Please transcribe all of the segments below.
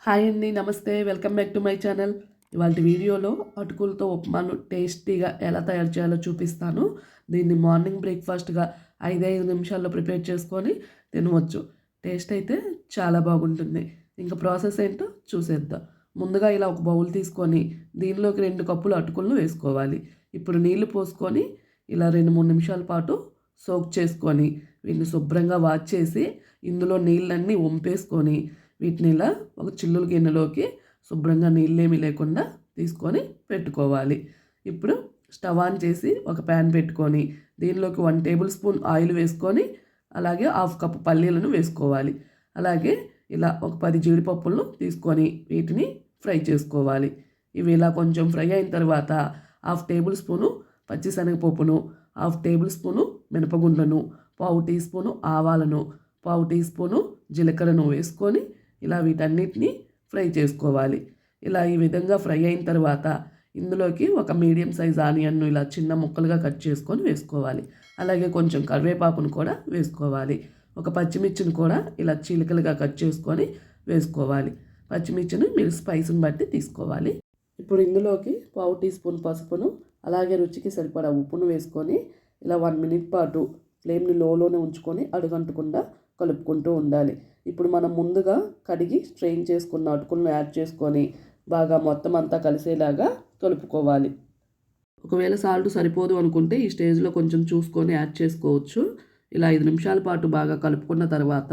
Hi అండి, నమస్తే. Welcome back to my channel. ఇవాళ వీడియోలో అటుకులతో ఉప్మాను టేస్టీగా ఎలా తయారు చేయాలో చూపిస్తాను. దీన్ని మార్నింగ్ బ్రేక్ఫాస్ట్గా 5 నిమిషాల్లో ప్రిపేర్ చేసుకొని తినవచ్చు. టేస్ట్ అయితే చాలా బాగుంటుంది. ఇంకా ప్రాసెస్ ఏంటో చూసేద్దాం. ముందుగా ఇలా ఒక బౌల్ తీసుకొని దీనిలోకి 2 కప్పులు అటుకులను వేసుకోవాలి. ఇప్పుడు నీళ్లు పోసుకొని ఇలా 2-3 నిమిషాల పాటు సోక్ చేసుకొని వీటిని శుభ్రంగా వాష్ చేసి ఇందులో నీళ్ళన్నీ వంపేసుకొని వీటిని ఇలా ఒక చిల్లుల గిన్నెలోకి శుభ్రంగా నీళ్ళేమీ లేకుండా తీసుకొని పెట్టుకోవాలి. ఇప్పుడు స్టవ్ ఆన్ చేసి ఒక ప్యాన్ పెట్టుకొని దీనిలోకి 1 టేబుల్ స్పూన్ ఆయిల్ వేసుకొని అలాగే 1/2 కప్పు పల్లీలను వేసుకోవాలి. అలాగే ఇలా ఒక 10 జీడిపప్పులను తీసుకొని వీటిని ఫ్రై చేసుకోవాలి. ఇవి ఇలా కొంచెం ఫ్రై అయిన తర్వాత 1/2 టేబుల్ స్పూను పచ్చిశనగపప్పును, 1/2 టేబుల్ స్పూను మినపగుండ్లను, 1/2 టీ స్పూను ఆవాలను, 1/2 టీ స్పూను జీలకర్రను వేసుకొని ఇలా వీటన్నిటిని ఫ్రై చేసుకోవాలి. ఇలా ఈ విధంగా ఫ్రై అయిన తర్వాత ఇందులోకి ఒక మీడియం సైజ్ ఆనియన్ను ఇలా చిన్న ముక్కలుగా కట్ చేసుకొని వేసుకోవాలి. అలాగే కొంచెం కరివేపాకును కూడా వేసుకోవాలి. ఒక పచ్చిమిర్చిని కూడా ఇలా చీలికలుగా కట్ చేసుకొని వేసుకోవాలి. పచ్చిమిర్చిని మీరు స్పైస్ని బట్టి తీసుకోవాలి. ఇప్పుడు ఇందులోకి 1/2 టీ స్పూన్ పసుపును అలాగే రుచికి సరిపడా ఉప్పును వేసుకొని ఇలా 1 మినిట్ పాటు ఫ్లేమ్ని లోలోనే ఉంచుకొని అడుగంటకుండా కలుపుకుంటూ ఉండాలి. ఇప్పుడు మనం ముందుగా కడిగి స్ట్రెయిన్ చేసుకున్న అటుకులను యాడ్ చేసుకొని బాగా మొత్తం అంతా కలిసేలాగా కలుపుకోవాలి. ఒకవేళ సాల్ట్ సరిపోదు అనుకుంటే ఈ స్టేజ్లో కొంచెం చూసుకొని యాడ్ చేసుకోవచ్చు. ఇలా 5 నిమిషాల పాటు బాగా కలుపుకున్న తర్వాత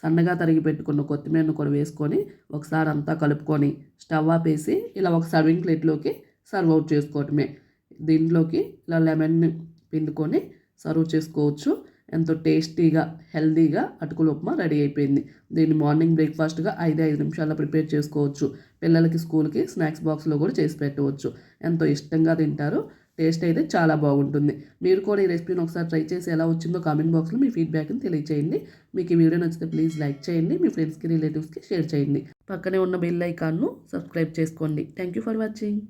సన్నగా తరిగి పెట్టుకున్న కొత్తిమీరను కూడా వేసుకొని ఒకసారి అంతా కలుపుకొని స్టవ్ ఆపేసి ఇలా ఒక సర్వింగ్ ప్లేట్లోకి సర్వ్ అవుట్ చేసుకోవటమే. దీంట్లోకి ఇలా లెమన్ని పిండుకొని సర్వ్ చేసుకోవచ్చు. ఎంతో టేస్టీగా హెల్తీగా అటుకుల ఉప్మా రెడీ అయిపోయింది. దీన్ని మార్నింగ్ బ్రేక్ఫాస్ట్గా 5 నిమిషాల్లో ప్రిపేర్ చేసుకోవచ్చు. పిల్లలకి స్కూల్కి స్నాక్స్ బాక్స్లో కూడా చేసి పెట్టవచ్చు. ఎంతో ఇష్టంగా తింటారు. టేస్ట్ అయితే చాలా బాగుంటుంది. మీరు కూడా ఈ రెసిపీని ఒకసారి ట్రై చేసి ఎలా వచ్చిందో కామెంట్ బాక్స్లో మీ ఫీడ్బ్యాక్ని తెలియచేయండి. మీకు ఈ వీడియో నచ్చితే ప్లీజ్ లైక్ చేయండి. మీ ఫ్రెండ్స్కి రిలేటివ్స్కి షేర్ చేయండి. పక్కనే ఉన్న బెల్ ఐకాన్ను సబ్స్క్రైబ్ చేసుకోండి. Thank you for watching.